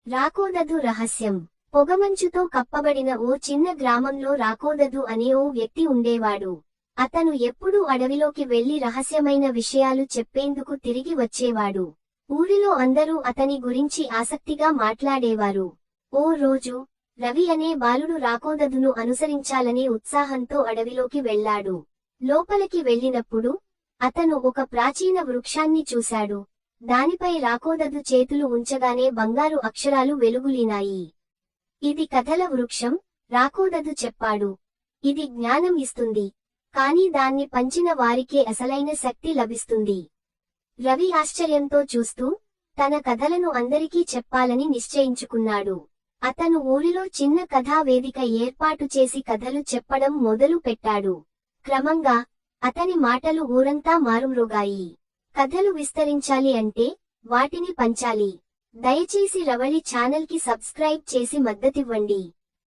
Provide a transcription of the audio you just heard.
రాకోదదు రహస్యం. పొగమంచుతో కప్పబడిన ఓ చిన్న గ్రామంలో రాకోదదు అనే ఓ వ్యక్తి ఉండేవాడు. అతను ఎప్పుడూ అడవిలోకి వెళ్లి రహస్యమైన విషయాలు చెప్పేందుకు తిరిగి వచ్చేవాడు. ఊరిలో అందరూ అతని గురించి ఆసక్తిగా మాట్లాడేవారు. ఓ రోజు రవి అనే బాలుడు రాకోదదును అనుసరించాలనే ఉత్సాహంతో అడవిలోకి వెళ్లాడు. లోపలికి వెళ్ళినప్పుడు అతను ఒక ప్రాచీన వృక్షాన్ని చూశాడు. దానిపై రాకోదదు చేతులు ఉంచగానే బంగారు అక్షరాలు వెలుగులీనాయి. ఇది కథల వృక్షం, రాకోదదు చెప్పాడు. ఇది జ్ఞానం ఇస్తుంది, కానీ దాన్ని పంచిన వారికే అసలైన శక్తి లభిస్తుంది. రవి ఆశ్చర్యంతో చూస్తూ తన కథలను అందరికీ చెప్పాలని నిశ్చయించుకున్నాడు. అతను ఊరిలో చిన్న కథా వేదిక ఏర్పాటు చేసి కథలు చెప్పడం మొదలు పెట్టాడు. క్రమంగా అతని మాటలు ఊరంతా మారుమ్రోగాయి. కథలు విస్తరించాలి అంటే వాటిని పంచాలి. దయచేసి రవళి ఛానల్ కి సబ్స్క్రైబ్ చేసి మద్దతివ్వండి.